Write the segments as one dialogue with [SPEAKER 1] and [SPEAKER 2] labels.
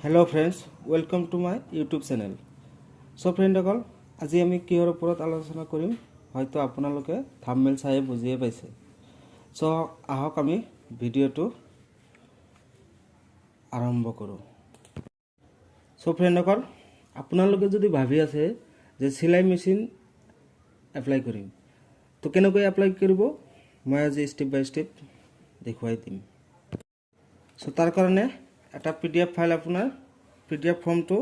[SPEAKER 1] Hello friends, welcome to my YouTube channel. So फ्रेंडসকল, আজি আমি কিহৰ ওপৰত আলোচনা কৰিম হয়তো আপোনালোকে থাম্বনেল চাই বুজিয়ে পাইছে। সো আহক আমি ভিডিঅ'টো আৰম্ভ কৰোঁ। সো ফ্ৰেন্ডসকল, আপোনালোকে যদি ভাবি আছে যে সিলাই মেচিন এপ্লাই কৰিম, তো কেনেকৈ এপ্লাই কৰিব মই আজি স্টেপ বাই স্টেপ দেখুৱাই দিম। সো তাৰ কাৰণে এটা পিডিএফ ফাইল আপোনাৰ পিডিএফ ফৰ্মটো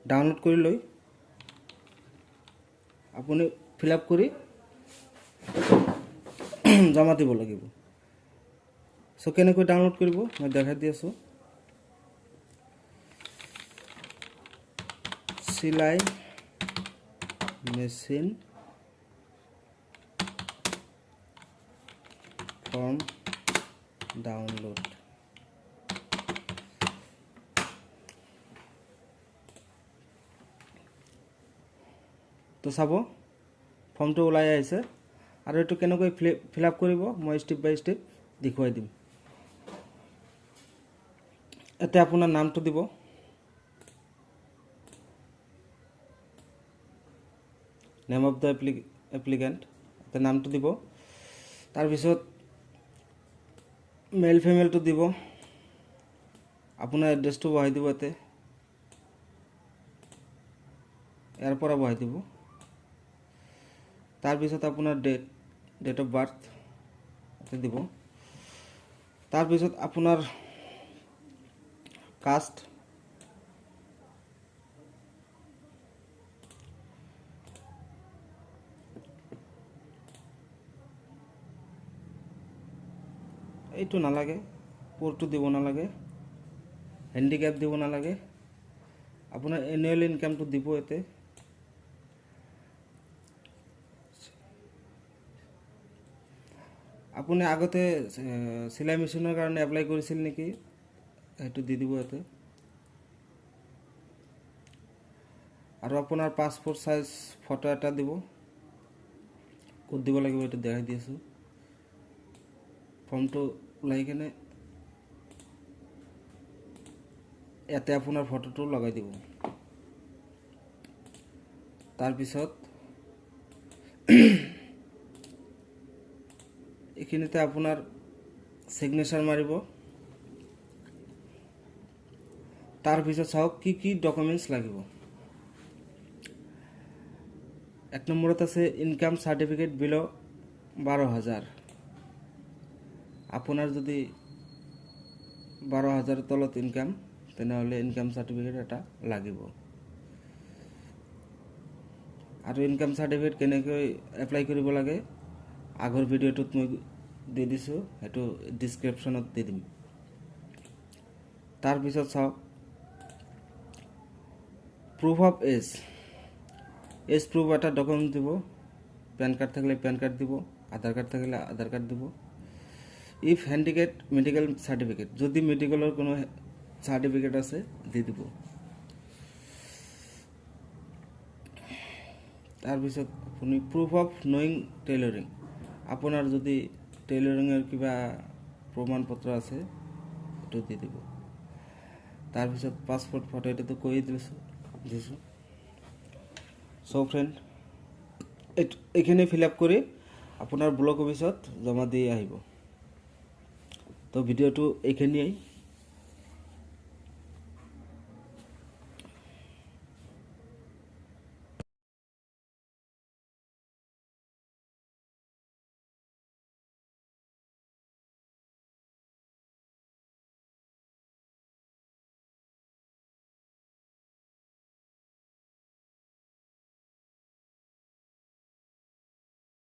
[SPEAKER 1] ডাউনলোড কৰি লৈ আপুনি ফিল আপ কৰি জমা দিব লাগিব। সো কেনেকৈ ডাউনলোড কৰিব মই দেখাই দি আছোঁ। সিলাই মেচিন ফৰ্ম ডাউনলোড। তো চাব ফৰ্মটো ওলাই আহিছে আৰু এইটো কেনেকৈ ফিল আপ কৰিব মই ষ্টেপ বাই ষ্টেপ দেখুৱাই দিম। এতিয়া আপোনাৰ নামটো দিব, নেম অফ দ্য এপ্লিকেণ্ট, এতিয়া নামটো দিব। তাৰপিছত মেল ফিমেলটো দিব, আপোনাৰ এড্ৰেছটো বহাই দিব, ইয়াতে ইয়াৰ পৰা বহাই দিব। তাৰপিছত আপোনাৰ ডেট অফ বাৰ্থ দিব। তাৰপিছত আপোনাৰ কাষ্ট, এইটো নালাগে, পৰটো দিব নালাগে, হেণ্ডিক্যাপ দিব নালাগে, আপোনাৰ এনুৱেল ইনকামটো দিব। ইয়াতে আপুনি আগতে সিলাই মেচিনৰ কাৰণে এপ্লাই কৰিছিল নেকি সেইটো দি দিব ইয়াতে। আৰু আপোনাৰ পাছপোৰ্ট সাইজ ফটো এটা দিব, ক'ত দিব লাগিব এইটো দেখাই দি আছোঁ। ফৰ্মটো ওলাই কিনে ইয়াতে আপোনাৰ ফটোটো লগাই দিব। তাৰপিছত এইখিনিতে আপোনাৰ সিগনেচাৰ মাৰিব। তাৰপিছত চাওক কি কি ডকুমেণ্টছ লাগিব। এক নম্বৰত আছে ইনকাম সাৰ্টিফিকেট বিলো 12,000। আপোনাৰ যদি 12,000 তলত ইনকাম, তেনেহ'লে ইনকাম সাৰ্টিফিকেট এটা লাগিব। আৰু ইনকাম সাৰ্টিফিকেট কেনেকৈ এপ্লাই কৰিব লাগে আগৰ ভিডিঅ'টোত মই দি দিছোঁ, সেইটো ডিছক্ৰিপশ্যনত দি দিম। তাৰপিছত চাওক প্ৰুফ অফ এজ প্ৰুফ এটা ডকুমেণ্ট দিব। পেন কাৰ্ড থাকিলে পেন কাৰ্ড দিব, আধাৰ কাৰ্ড থাকিলে আধাৰ কাৰ্ড দিব। ইফ হেণ্ডিকেপ মেডিকেল সাৰ্টিফিকেট, যদি মেডিকেলৰ কোনো সাৰ্টিফিকেট আছে দি দিব। তাৰপিছত আপুনি প্ৰুফ অফ নয়িং টেইলৰিং, আপোনাৰ যদি টেইলৰিঙৰ কিবা প্ৰমাণ পত্ৰ আছে সেইটো দি দিব। তাৰপিছত পাছপোৰ্ট ফটো, এইটোতো কৈয়ে দিছোঁ। সো ফ্ৰেণ্ড, এইখিনি ফিল আপ কৰি আপোনাৰ ব্লক অফিচত জমা দি আহিব। তো ভিডিঅ'টো এইখিনিয়েই।